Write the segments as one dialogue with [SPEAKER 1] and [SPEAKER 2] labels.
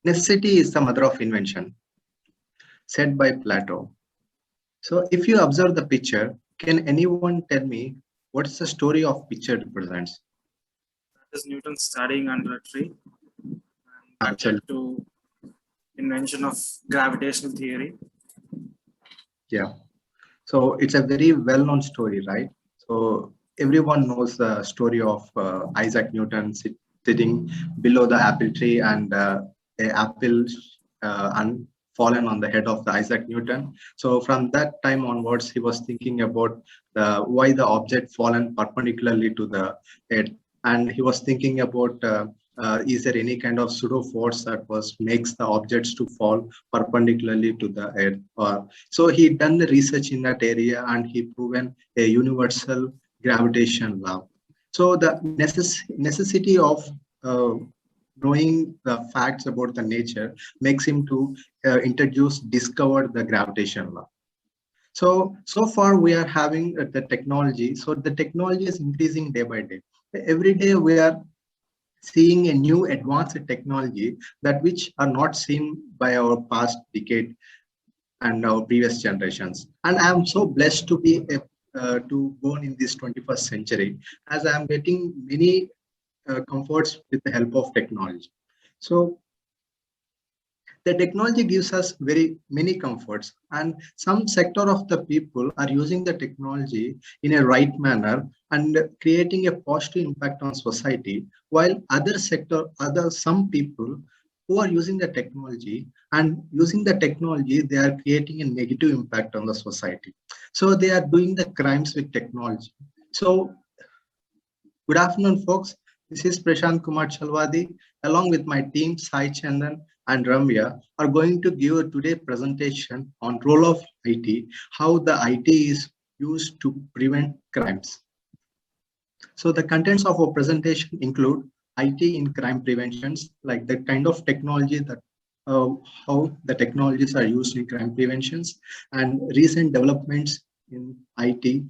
[SPEAKER 1] Necessity is the mother of invention, said by Plato. So if you observe the picture, can anyone tell me what's the story of picture represents?
[SPEAKER 2] That is Newton studying under a tree, and that led
[SPEAKER 1] Absolutely.
[SPEAKER 2] to invention of gravitational theory.
[SPEAKER 1] Yeah. So it's a very well-known story, right? So everyone knows the story of Isaac Newton sitting below the apple tree and the apple fallen on the head of the Isaac Newton. So from that time onwards, he was thinking about why the object fallen perpendicularly to the head, and he was thinking about is there any kind of pseudo force that was makes the objects to fall perpendicularly to the earth, or so he done the research in that area and he proven a universal gravitation law. So the necessity of uh, knowing the facts about the nature makes him to discover the gravitation law. So far we are having the technology. So the technology is increasing day by day. Every day we are seeing a new advanced technology that which are not seen by our past decade and our previous generations. And I'm so blessed to be to born in this 21st century, as I'm getting many comforts with the help of technology. So the technology gives us very many comforts, and some sector of the people are using the technology in a right manner and creating a positive impact on society, while other some people who are using the technology and using the technology, they are creating a negative impact on the society. So they are doing the crimes with technology. So good afternoon, folks. This is Prashant Kumar Chalwadi, along with my team Sai Chandan and Ramya, are going to give a today presentation on role of IT, how the IT is used to prevent crimes. So the contents of our presentation include IT in crime preventions, like the kind of technology that how the technologies are used in crime preventions and recent developments in IT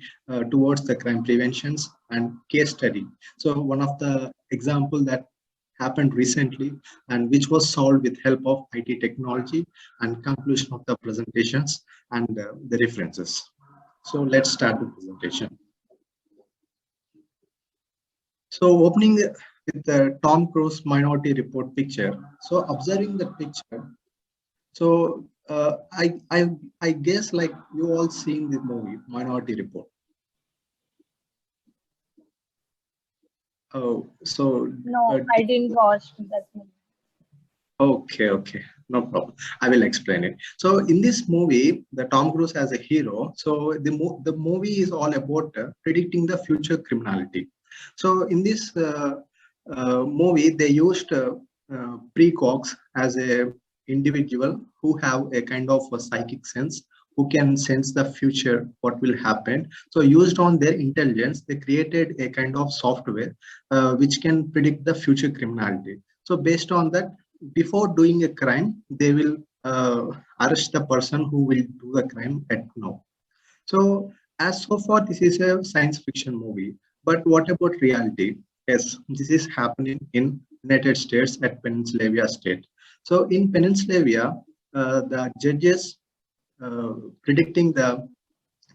[SPEAKER 1] towards the crime preventions and case study. So one of the example that happened recently and which was solved with help of IT technology and conclusion of the presentations and the references. So let's start the presentation. So opening with the Tom Cruise Minority Report picture. So observing the picture. So I guess like you all seen the movie Minority Report. Oh, so
[SPEAKER 3] No, I didn't watch that movie.
[SPEAKER 1] okay, no problem. I will explain it. So in this movie, the Tom Cruise as a hero. So the movie is all about predicting the future criminality. So in this movie, they used precogs as a individual who have a kind of a psychic sense, who can sense the future, what will happen. So used on their intelligence, they created a kind of software which can predict the future criminality. So based on that, before doing a crime, they will arrest the person who will do the crime at now. So as so far, this is a science fiction movie. But what about reality? Yes, this is happening in United States at Pennsylvania State. So in Pennsylvania, the judges predicting the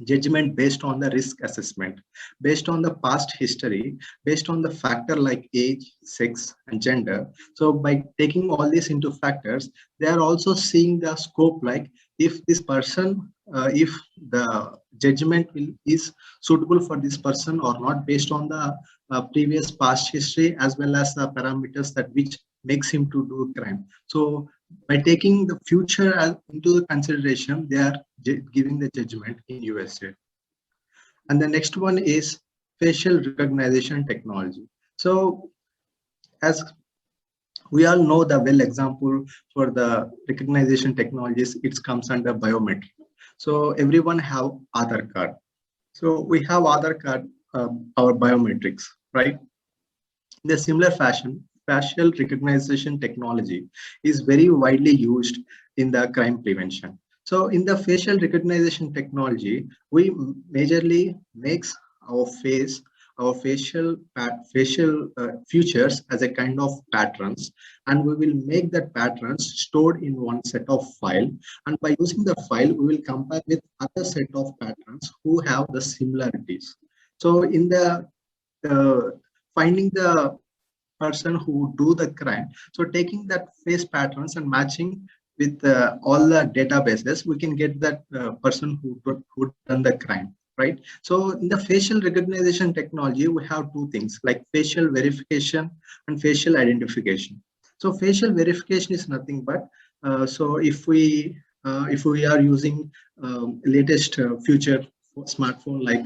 [SPEAKER 1] judgment based on the risk assessment, based on the past history, based on the factor like age, sex, and gender. So by taking all these into factors, they are also seeing the scope like if this person, if the judgment is suitable for this person or not based on the previous past history as well as the parameters that which makes him to do crime. So by taking the future into the consideration, they are giving the judgment in USA. And the next one is facial recognition technology. So as we all know the well example for the recognition technologies, it comes under biometric. So everyone have Aadhaar card. So we have Aadhaar card, our biometrics, right? In a similar fashion, facial recognition technology is very widely used in the crime prevention. So in the facial recognition technology, we majorly makes our face our facial features as a kind of patterns, and we will make that patterns stored in one set of file. And by using the file, we will compare with other set of patterns who have the similarities. So in the finding the person who do the crime, so taking that face patterns and matching with all the databases, we can get that person who done the crime, right? So in the facial recognition technology, we have two things like facial verification and facial identification. So facial verification is nothing but so if we are using latest future smartphone like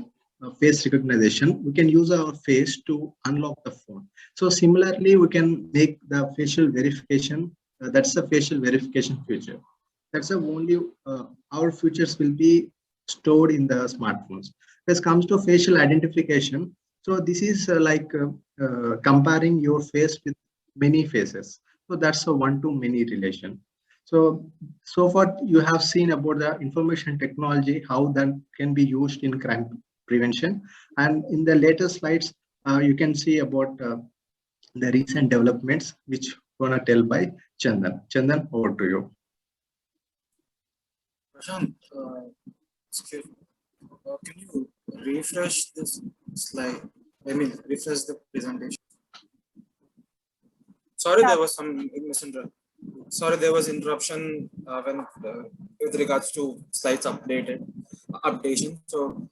[SPEAKER 1] face recognition, we can use our face to unlock the phone. So similarly, we can make the facial verification. That's the facial verification feature. That's the only our features will be stored in the smartphones. When it comes to facial identification, so this is comparing your face with many faces. So that's a one-to-many relation. So far you have seen about the information technology, how that can be used in crime prevention. And in the later slides, you can see about the recent developments, which gonna tell by Chandan. Chandan, over to you.
[SPEAKER 2] Prashant, excuse me. Can you refresh this slide? I mean, refresh the presentation. Sorry, there was some misinterruption. Sorry, there was interruption when with regards to slides updation. So,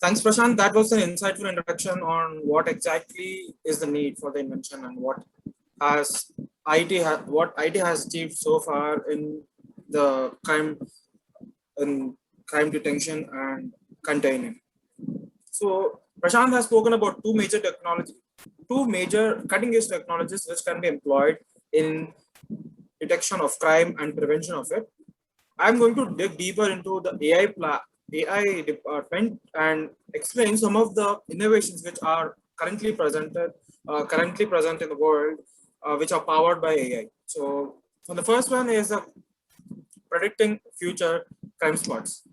[SPEAKER 2] thanks, Prashant. That was an insightful introduction on what exactly is the need for the invention and what IT has achieved so far in the crime detection and containing. So Prashant has spoken about two major cutting-edge technologies which can be employed in detection of crime and prevention of it. I'm going to dig deeper into the AI department and explain some of the innovations which are currently present in the world, which are powered by AI. So the first one is predicting future crime spots.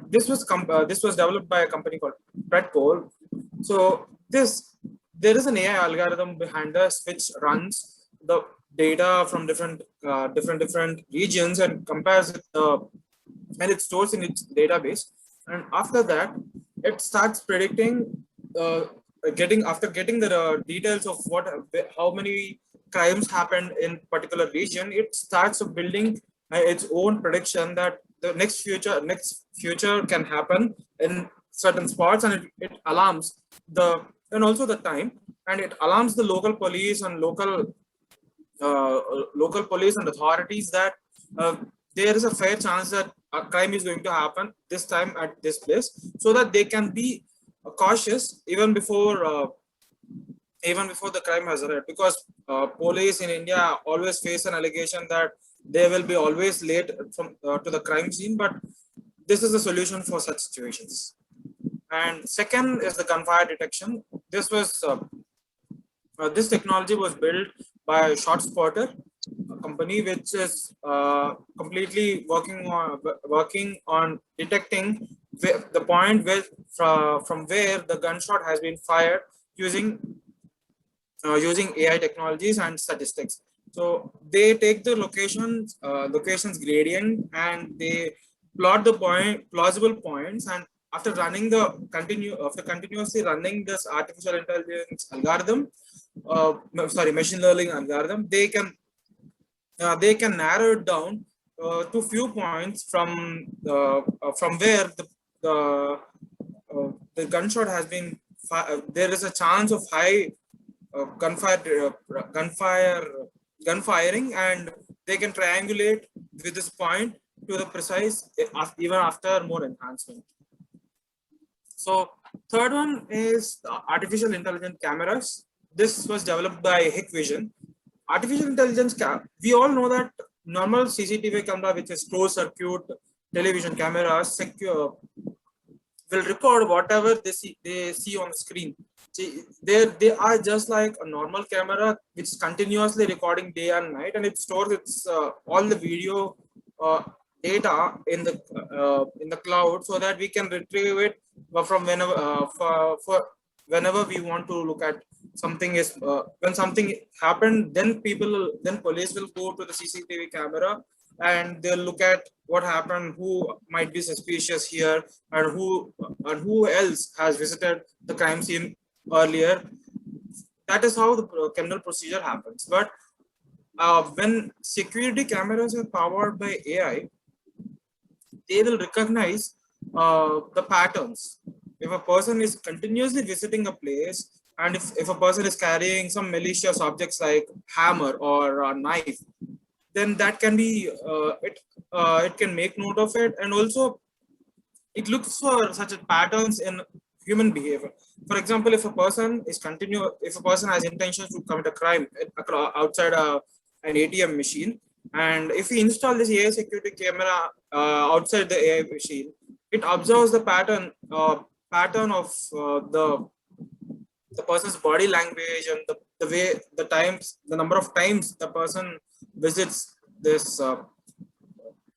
[SPEAKER 2] This was developed by a company called Predpol. So there is an AI algorithm behind us which runs the data from different regions and compares it and it stores in its database. And after that, it starts predicting after getting the details of how many crimes happened in particular region. It starts building its own prediction that the next future can happen in certain spots, and it alarms also the time, and it alarms the local police and local police and authorities that there is a fair chance that a crime is going to happen this time at this place, so that they can be cautious even before the crime has arrived. Because police in India always face an allegation that they will be always late to the crime scene, but this is a solution for such situations. And second is the gunfire detection. This technology was built by ShotSpotter, a company which is completely working on detecting the point from where the gunshot has been fired using AI technologies and statistics. So they take the locations gradient and they plot the plausible points, and after continuously running this artificial intelligence algorithm, machine learning algorithm, they can narrow it down to few points from where the gunshot has been there is a chance of high gunfiring, and they can triangulate with this point to the precise even after more enhancement. So third one is the artificial intelligence cameras. This was developed by Hikvision. Artificial intelligence we all know that normal CCTV camera, which is closed circuit television cameras, will record whatever they see on the screen. See, they are just like a normal camera which is continuously recording day and night, and it stores its all the video data in the cloud, so that we can retrieve it from whenever whenever we want to look at something is when something happened, then then police will go to the CCTV camera and they'll look at what happened, who might be suspicious here, and who else has visited the crime scene earlier. That is how the criminal procedure happens. But when security cameras are powered by AI, they will recognize the patterns. If a person is continuously visiting a place, and if a person is carrying some malicious objects like hammer or a knife, then that can be it can make note of it, and also it looks for such patterns in human behavior. For example, if a person has intentions to commit a crime outside an ATM machine, and if we install this AI security camera outside the AI machine, it observes the pattern of the person's body language and the way the number of times the person visits this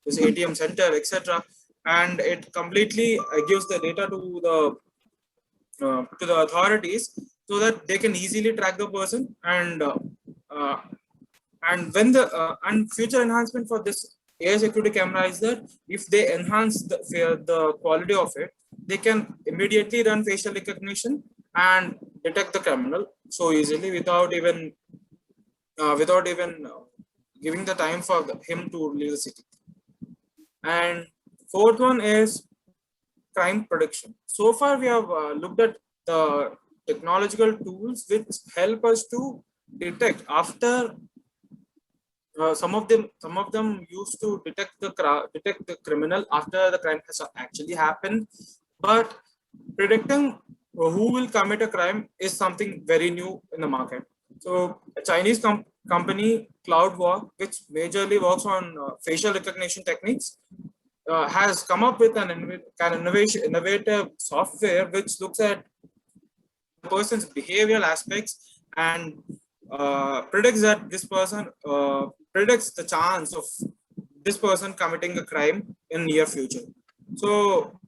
[SPEAKER 2] ATM center, etc. And it completely gives the data to the authorities so that they can easily track the person. Uh, and when and future enhancement for this AI security camera is that if they enhance the quality of it, they can immediately run facial recognition and detect the criminal so easily without even giving the time for him to leave the city. And fourth one is crime prediction. So far, we have looked at the technological tools which help us to detect after some of them used to detect the criminal after the crime has actually happened, but predicting who will commit a crime is something very new in the market. So a Chinese company, CloudWalk, which majorly works on facial recognition techniques, has come up with an innovative software which looks at the person's behavioral aspects and predicts that this person predicts the chance of this person committing a crime in near future. So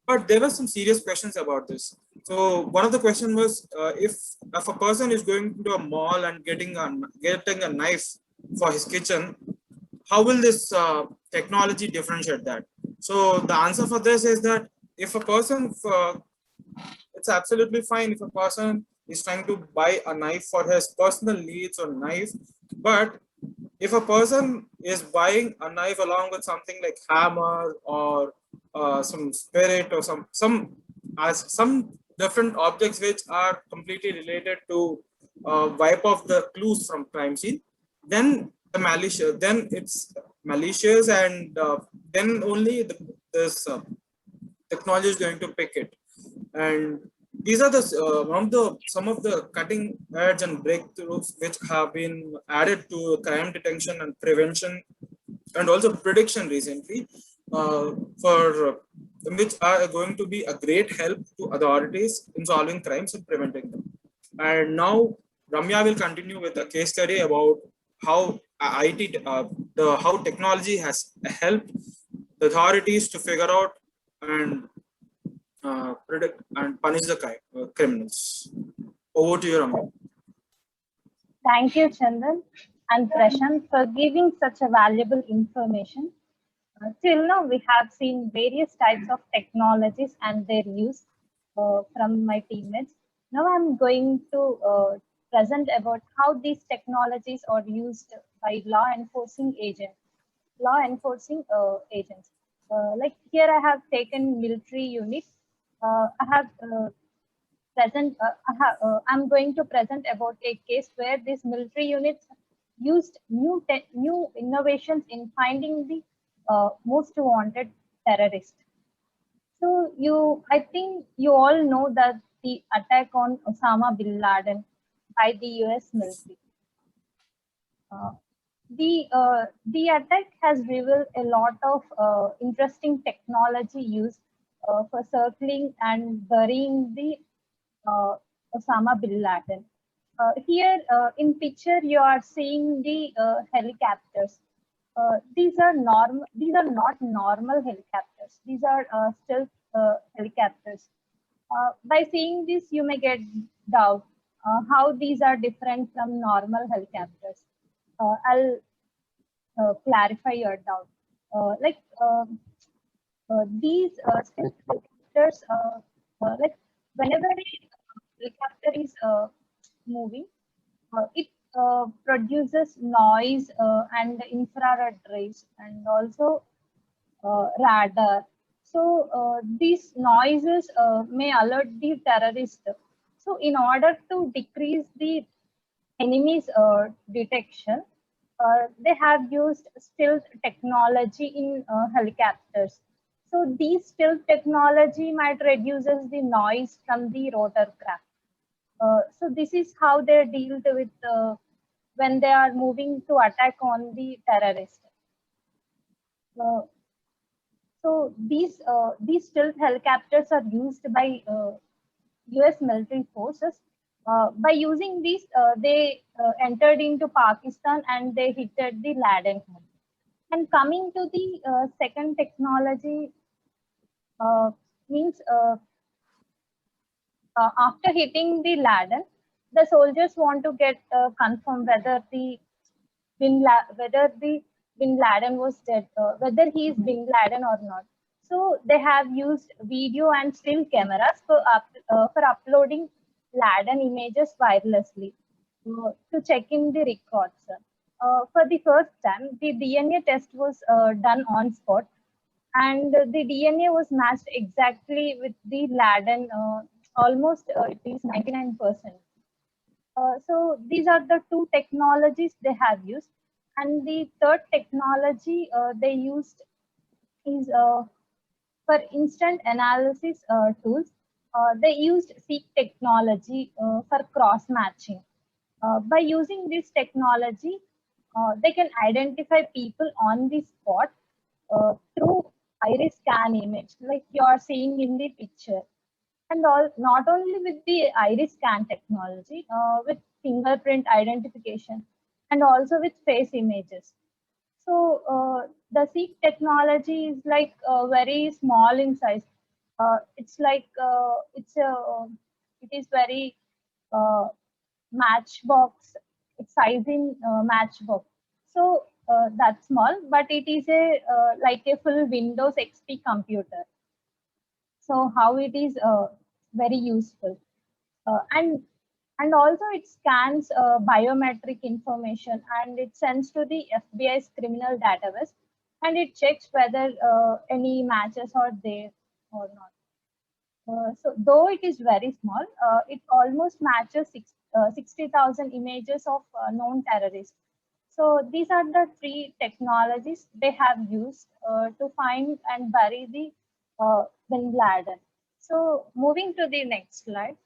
[SPEAKER 2] but there were some serious questions about this. So one of the question was if a person is going to a mall and getting a knife for his kitchen, how will this technology differentiate that? So the answer for this is that if a person, it's absolutely fine if a person is trying to buy a knife for his personal needs or knife, but if a person is buying a knife along with something like hammer or some spirit or some different objects which are completely related to wipe off the clues from crime scene, then it's malicious, and then only this technology is going to pick it. And these are some of the cutting edge and breakthroughs which have been added to crime detection and prevention and also prediction recently, for which are going to be a great help to authorities in solving crimes and preventing them. And now Ramya will continue with a case study about how how technology has helped the authorities to figure out and predict and punish the criminals. Over to you, Ramya.
[SPEAKER 3] Thank you, Chandan and Prashant, for giving such a valuable information. Till now, we have seen various types of technologies and their use from my teammates. Now I'm going to present about how these technologies are used by law enforcing agents. Like here, I have taken military units. I have I'm going to present about a case where these military units used new innovations in finding the most wanted terrorist. So I think you all know that the attack on Osama bin Laden by the US military. The attack has revealed a lot of interesting technology used for circling and burying the Osama bin Laden. Here in picture, you are seeing the helicopters. These are not normal helicopters. These are stealth helicopters. By seeing this, you may get doubt how these are different from normal helicopters. I'll clarify your doubt. Like these helicopters, like whenever a helicopter is moving, it produces noise and infrared rays and also radar. So these noises may alert the terrorist. So in order to decrease the enemy's detection, they have used stealth technology in helicopters. So these stealth technology might reduces the noise from the rotorcraft. So this is how they deal with when they are moving to attack on the terrorist. Uh, these stealth helicopters are used by U.S. military forces. By using these, they entered into Pakistan and they hit at the Laden home. And coming to the second technology, means after hitting the Laden, the soldiers want to get confirm whether the whether the Bin Laden was dead, whether he is Bin Laden or not. So they have used video and still cameras for uploading Laden images wirelessly to check in the records. For the first time, the DNA test was done on spot, and the DNA was matched exactly with the Laden, almost it is 99%. So these are the two technologies they have used. And the third technology they used is for instant analysis tools. They used Seek technology for cross matching. By using this technology, they can identify people on the spot through iris scan image, like you are seeing in the picture. And not only with the iris scan technology, with fingerprint identification and also with face images. So the Seek technology is like very small in size. It's like it is very uh, matchbox, it's size in matchbox. So that's small, but it is a like a full Windows XP computer. So how it is very useful. And also it scans biometric information and it sends to the FBI's criminal database, and it checks whether any matches are there or not. So though it is very small, it almost matches 60,000 images of known terrorists. So these are the three technologies they have used to find and bury the Bin Laden. So moving to the next slide.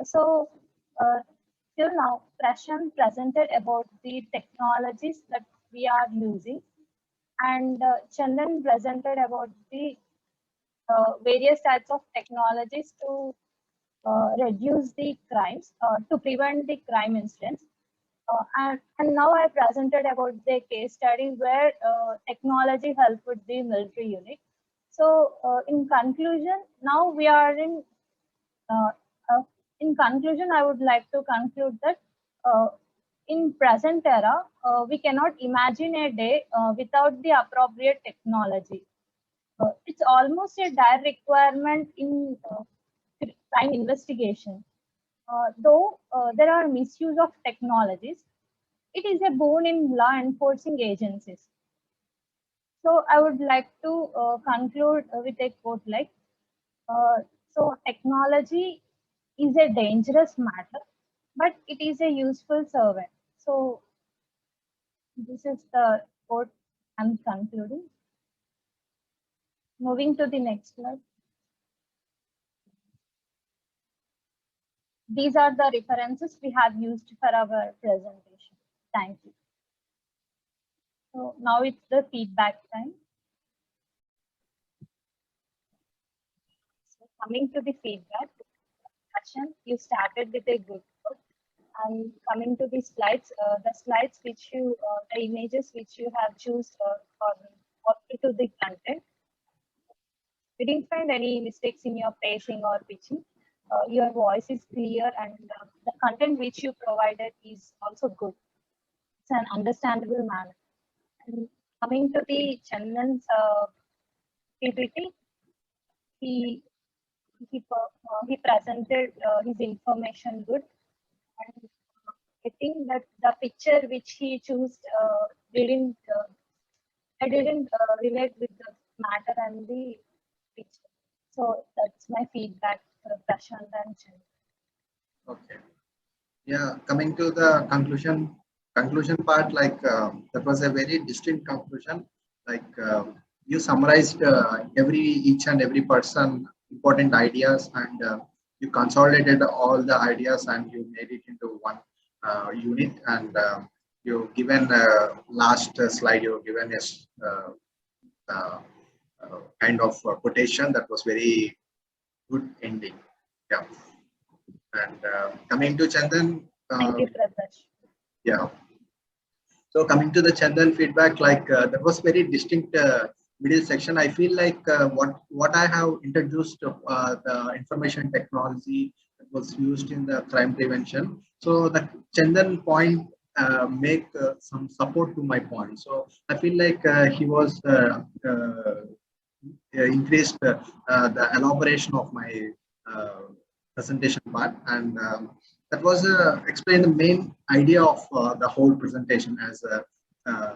[SPEAKER 3] So till now, Prashant presented about the technologies that we are using, and Chandan presented about the various types of technologies to reduce the crimes, to prevent the crime incidents. And now I presented about the case study where technology helped with the military unit. So in conclusion, now we are uh, in conclusion, I would like to conclude that uh, in present era, we cannot imagine a day without the appropriate technology. It's almost a dire requirement in crime investigation. Though there are misuse of technologies, it is a boon in law enforcing agencies. So I would like to conclude with a quote like, uh, so technology is a dangerous matter, but it is a useful servant. So this is the quote I'm concluding. Moving to the next slide. These are the references we have used for our presentation. Thank you. So now it's the feedback time. So coming to the feedback, Ashan, you started with a good quote. And coming to the slides which you, the images which you have choose for to the content. We didn't find any mistakes in your pacing or pitching. Your voice is clear, and the content which you provided is also good. It's an understandable manner. And coming to the Chandan's PPT, he he presented his information good, and I think that the picture which he chose didn't I didn't relate with the matter and the picture. So that's my feedback for Prashant and Chandan.
[SPEAKER 1] Okay. Yeah, coming to the conclusion part, like that was a very distinct conclusion. Like you summarized each and every person important ideas, and you consolidated all the ideas and you made it into one unit. And you given last slide, you given a uh, kind of quotation that was very good ending. Yeah. And coming to Chandan,
[SPEAKER 3] Thank you, Prakash.
[SPEAKER 1] yeah. So coming to the Chandan feedback, like that was very distinct middle section. I feel like what I have introduced the information technology that was used in the crime prevention. So the Chandan point make some support to my point. So I feel like he was increased the elaboration of my presentation part, and that was explain the main idea of the whole presentation uh,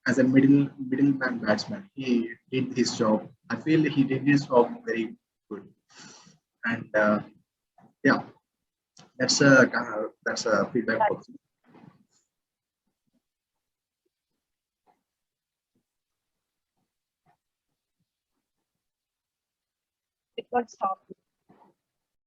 [SPEAKER 1] as a middleman batsman. He did his job. I feel he did his job very good, and yeah, that's a feedback.
[SPEAKER 3] It got stopped.